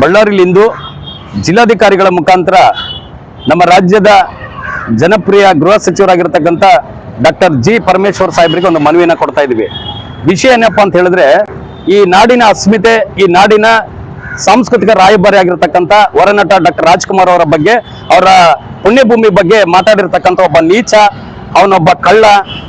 ಬಳ್ಳಾರಿಯಲ್ಲಿಂದು ಜಿಲ್ಲಾಧಿಕಾರಿಗಳ ಮುಖಾಂತರ ನಮ್ಮ ರಾಜ್ಯದ ಜನಪ್ರಿಯ ಗೃಹ ಸಚಿವರಾಗಿರ್ತಕ್ಕಂಥ ಡಾಕ್ಟರ್ ಜಿ ಪರಮೇಶ್ವರ್ ಸಾಹೇಬರಿಗೆ ಒಂದು ಮನವಿಯನ್ನು ಕೊಡ್ತಾ ಇದ್ದೀವಿ. ವಿಷಯ ಏನಪ್ಪಾ ಅಂತ ಹೇಳಿದ್ರೆ, ಈ ನಾಡಿನ ಅಸ್ಮಿತೆ, ಈ ನಾಡಿನ ಸಾಂಸ್ಕೃತಿಕ ರಾಯಭಾರಿ ಆಗಿರ್ತಕ್ಕಂಥ ವರನಟ ಡಾಕ್ಟರ್ ರಾಜ್ಕುಮಾರ್ ಅವರ ಬಗ್ಗೆ, ಅವರ ಪುಣ್ಯಭೂಮಿ ಬಗ್ಗೆ ಮಾತಾಡಿರ್ತಕ್ಕಂಥ ಒಬ್ಬ ನೀಚ, ಅವನೊಬ್ಬ ಕಳ್ಳ,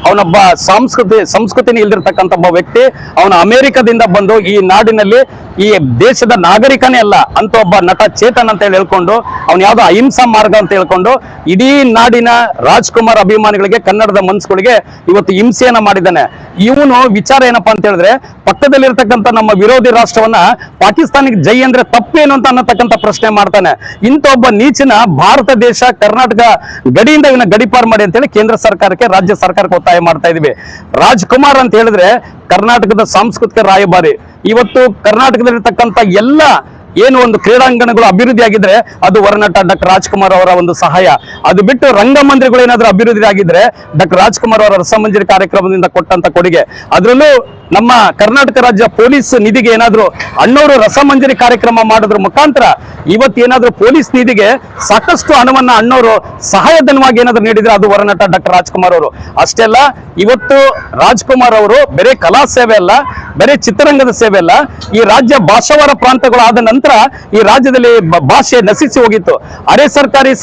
ಅವನೊಬ್ಬ ಸಂಸ್ಕೃತಿನೇ ಇಲ್ದಿರ್ತಕ್ಕಂಥ ಒಬ್ಬ ವ್ಯಕ್ತಿ. ಅವನು ಅಮೆರಿಕದಿಂದ ಬಂದು ಈ ನಾಡಿನಲ್ಲಿ ಈ ದೇಶದ ನಾಗರಿಕನೇ ಅಲ್ಲ ಅಂತ ಒಬ್ಬ ನಟ ಚೇತನ್ ಅಂತ ಹೇಳ್ಕೊಂಡು, ಅವ್ನು ಯಾವ್ದೋ ಅಹಿಂಸಾ ಮಾರ್ಗ ಅಂತ ಹೇಳ್ಕೊಂಡು ಇಡೀ ನಾಡಿನ ರಾಜ್ಕುಮಾರ್ ಅಭಿಮಾನಿಗಳಿಗೆ, ಕನ್ನಡದ ಮನಸ್ಸುಗಳಿಗೆ ಇವತ್ತು ಹಿಂಸೆಯನ್ನ ಮಾಡಿದ್ದಾನೆ. ಇವನು ವಿಚಾರ ಏನಪ್ಪಾ ಅಂತ ಹೇಳಿದ್ರೆ, ಪಕ್ಕದಲ್ಲಿರ್ತಕ್ಕಂಥ ನಮ್ಮ ವಿರೋಧಿ ರಾಷ್ಟ್ರವನ್ನ ಪಾಕಿಸ್ತಾನಿಗೆ ಜೈ ಅಂದ್ರೆ ತಪ್ಪೇನು ಅಂತ ಅನ್ನತಕ್ಕಂಥ ಪ್ರಶ್ನೆ ಮಾಡ್ತಾನೆ. ಇಂಥ ಒಬ್ಬ ನೀಚನ ಭಾರತ ದೇಶ, ಕರ್ನಾಟಕ ಗಡಿಯಿಂದ ಇವನ ಗಡಿಪಾರು ಮಾಡಿ ಅಂತೇಳಿ ಕೇಂದ್ರ ಸರ್ಕಾರಕ್ಕೆ, ರಾಜ್ಯ ಸರ್ಕಾರಕ್ಕೆ ಒತ್ತಾಯ ಮಾಡ್ತಾ ಇದೀವಿ. ರಾಜ್ಕುಮಾರ್ ಅಂತ ಹೇಳಿದ್ರೆ ಕರ್ನಾಟಕದ ಸಾಂಸ್ಕೃತಿಕ ರಾಯಭಾರಿ. ಇವತ್ತು ಕರ್ನಾಟಕದಲ್ಲಿರ್ತಕ್ಕಂಥ ಎಲ್ಲ ಏನು ಒಂದು ಕ್ರೀಡಾಂಗಣಗಳು ಅಭಿವೃದ್ಧಿ ಆಗಿದ್ರೆ ಅದು ವರನಟ ಡಾಕ್ಟರ್ ರಾಜ್ಕುಮಾರ್ ಅವರ ಒಂದು ಸಹಾಯ. ಅದು ಬಿಟ್ಟು ರಂಗಮಂದಿರಗಳು ಏನಾದ್ರೂ ಅಭಿವೃದ್ಧಿ ಆಗಿದ್ರೆ ಡಾಕ್ಟರ್ ರಾಜ್ಕುಮಾರ್ ಅವರ ರಸಮಂಜರಿ ಕಾರ್ಯಕ್ರಮದಿಂದ ಕೊಟ್ಟಂತ ಕೊಡುಗೆ. ಅದರಲ್ಲೂ ನಮ್ಮ ಕರ್ನಾಟಕ ರಾಜ್ಯ ಪೊಲೀಸ್ ನಿಧಿಗೆ ಏನಾದ್ರು ಅಣ್ಣವರು ರಸಮಂಜರಿ ಕಾರ್ಯಕ್ರಮ ಮಾಡೋದ್ರ ಮುಖಾಂತರ ಇವತ್ತು ಏನಾದ್ರು ಪೊಲೀಸ್ ನಿಧಿಗೆ ಸಾಕಷ್ಟು ಹಣವನ್ನ ಅಣ್ಣವರು ಸಹಾಯಧನವಾಗಿ ಏನಾದ್ರು ನೀಡಿದ್ರೆ ಅದು ವರನಟ ಡಾಕ್ಟರ್ ರಾಜ್ಕುಮಾರ್ ಅವರು. ಅಷ್ಟೇ ಅಲ್ಲ, ಇವತ್ತು ರಾಜ್ಕುಮಾರ್ ಅವರು ಬೇರೆ ಕಲಾ ಸೇವೆ ಅಲ್ಲ, ಬೇರೆ ಚಿತ್ರರಂಗದ ಸೇವೆ ಅಲ್ಲ, ಈ ರಾಜ್ಯ ಭಾಷಾವಾರ ಪ್ರಾಂತಗಳು ಆದ ನಂತರ ಈ ರಾಜ್ಯದಲ್ಲಿ ಭಾಷೆ ನಶಿಸಿ ಹೋಗಿತ್ತು. ಅರೆ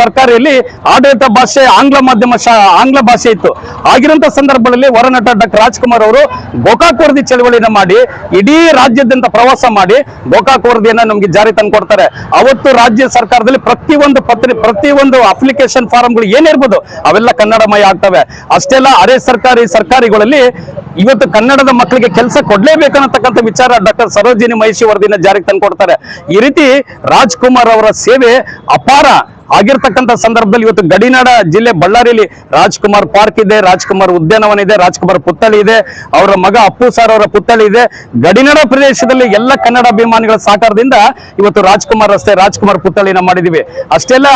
ಸರ್ಕಾರಿಯಲ್ಲಿ ಆಡಳಿತ ಭಾಷೆ ಆಂಗ್ಲ ಮಾಧ್ಯಮ, ಆಂಗ್ಲ ಭಾಷೆ ಇತ್ತು. ಆಗಿರುವಂತ ಸಂದರ್ಭದಲ್ಲಿ ವರನಟ ಡಾಕ್ಟರ್ ರಾಜ್ಕುಮಾರ್ ಅವರು ಗೋಕಾಕ್ ವರದಿ ಚಳವಳಿನ ಮಾಡಿ ಇಡೀ ರಾಜ್ಯದಿಂದ ಪ್ರವಾಸ ಮಾಡಿ ಗೋಕಾಕ್ ವರದಿಯನ್ನ ನಮ್ಗೆ ಜಾರಿ ತಂದು ಕೊಡ್ತಾರೆ. ಅವತ್ತು ರಾಜ್ಯ ಸರ್ಕಾರದಲ್ಲಿ ಪ್ರತಿಯೊಂದು ಅಪ್ಲಿಕೇಶನ್ ಫಾರಂಗಳು ಏನಿರ್ಬೋದು ಅವೆಲ್ಲ ಕನ್ನಡಮಯ ಆಗ್ತವೆ. ಅಷ್ಟೆಲ್ಲ ಅರೆ ಸರ್ಕಾರಿಗಳಲ್ಲಿ ಇವತ್ತು ಕನ್ನಡದ ಮಕ್ಕಳಿಗೆ ಕೆಲಸ ಕೊಡ್ಲೇಬೇಕನ್ನತಕ್ಕಂಥ ವಿಚಾರ ಡಾಕ್ಟರ್ ಸರೋಜಿನಿ ಮಹಿಷಿ ವರದಿನ ಜಾರಿಗೆ ತಂದು ಕೊಡ್ತಾರೆ. ಈ ರೀತಿ ರಾಜ್ಕುಮಾರ್ ಅವರ ಸೇವೆ ಅಪಾರ ಆಗಿರ್ತಕ್ಕಂಥ ಸಂದರ್ಭದಲ್ಲಿ ಇವತ್ತು ಗಡಿನಾಡ ಜಿಲ್ಲೆ ಬಳ್ಳಾರಿಯಲ್ಲಿ ರಾಜ್ಕುಮಾರ್ ಪಾರ್ಕ್ ಇದೆ, ರಾಜ್ಕುಮಾರ್ ಉದ್ಯಾನವನ ಇದೆ, ರಾಜ್ಕುಮಾರ್ ಪುತ್ಥಳಿ ಇದೆ, ಅವರ ಮಗ ಅಪ್ಪು ಸರ್ ಅವರ ಪುತ್ಥಳಿ ಇದೆ. ಗಡಿನಾಡ ಪ್ರದೇಶದಲ್ಲಿ ಎಲ್ಲ ಕನ್ನಡ ಅಭಿಮಾನಿಗಳ ಸಹಕಾರದಿಂದ ಇವತ್ತು ರಾಜ್ಕುಮಾರ್ ರಸ್ತೆ, ರಾಜ್ಕುಮಾರ್ ಪುತ್ಥಳಿನ ಮಾಡಿದೀವಿ. ಅಷ್ಟೆಲ್ಲ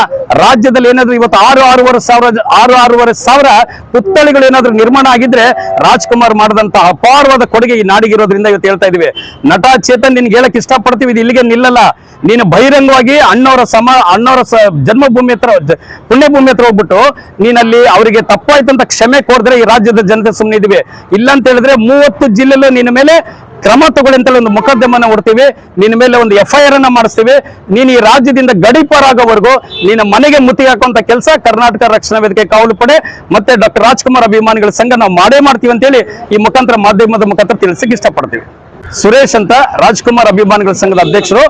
ರಾಜ್ಯದಲ್ಲಿ ಏನಾದ್ರು ಇವತ್ತು 6,500 ಸಾವಿರ ಪುತ್ಥಳಿಗಳು ಏನಾದ್ರು ನಿರ್ಮಾಣ ಆಗಿದ್ರೆ ರಾಜ್ಕುಮಾರ್ ಮಾಡಿದಂತ ಅಪಾರವಾದ ಕೊಡುಗೆ ಈ ನಾಡಿಗಿರೋದ್ರಿಂದ ಇವತ್ತು ಹೇಳ್ತಾ ಇದೀವಿ. ನಟ ಚೇತನ್, ನಿನ್ಗೆ ಹೇಳಕ್ ಇಷ್ಟಪಡ್ತೀವಿ, ಇದು ಇಲ್ಲಿಗೆ ನಿಲ್ಲಲ್ಲ. ನೀನು ಬಹಿರಂಗವಾಗಿ ಅಣ್ಣವರ ಜನ್ಮಭೂಮಿ ಹತ್ರ, ಪುಣ್ಯಭೂಮಿ ಹತ್ರ ಹೋಗ್ಬಿಟ್ಟು ನೀನಲ್ಲಿ ಅವರಿಗೆ ತಪ್ಪಾಯ್ತಂತ ಕ್ಷಮೆ ಕೊಡಿದ್ರೆ ಈ ರಾಜ್ಯದ ಜನತೆ ಸುಮ್ಮನೆ ಇದೀವಿ. ಇಲ್ಲ ಅಂತ ಹೇಳಿದ್ರೆ 30 ಜಿಲ್ಲೆಲ್ಲೂ ನಿನ್ನ ಮೇಲೆ ಕ್ರಮ ತಗೊಳ್ಳಿ ಅಂತೇಳಿ ಒಂದು ಮೊಕದ್ದಮೆನ ಹೊಡ್ತೀವಿ, ನಿನ್ನ ಮೇಲೆ ಒಂದು FIR ಅನ್ನ ಮಾಡಿಸ್ತೀವಿ. ನೀನು ಈ ರಾಜ್ಯದಿಂದ ಗಡಿಪಾರಾಗೋವರೆಗೂ ನಿನ್ನ ಮನೆಗೆ ಮುತ್ತಿಗೆ ಹಾಕುವಂತ ಕೆಲಸ ಕರ್ನಾಟಕ ರಕ್ಷಣಾ ವೇದಿಕೆ ಕಾವಲು ಪಡೆ ಮತ್ತೆ ಡಾಕ್ಟರ್ ರಾಜ್ಕುಮಾರ್ ಅಭಿಮಾನಿಗಳ ಸಂಘ ನಾವು ಮಾಡೇ ಮಾಡ್ತೀವಿ ಅಂತೇಳಿ ಈ ಮುಖಾಂತರ ಮಾಧ್ಯಮದ ಮುಖಾಂತರ ತಿಳಿಸಕ್ಕೆ ಇಷ್ಟಪಡ್ತೀವಿ. ಸುರೇಶ್ ಅಂತ ರಾಜ್ಕುಮಾರ್ ಅಭಿಮಾನಿಗಳ ಸಂಘದ ಅಧ್ಯಕ್ಷರು.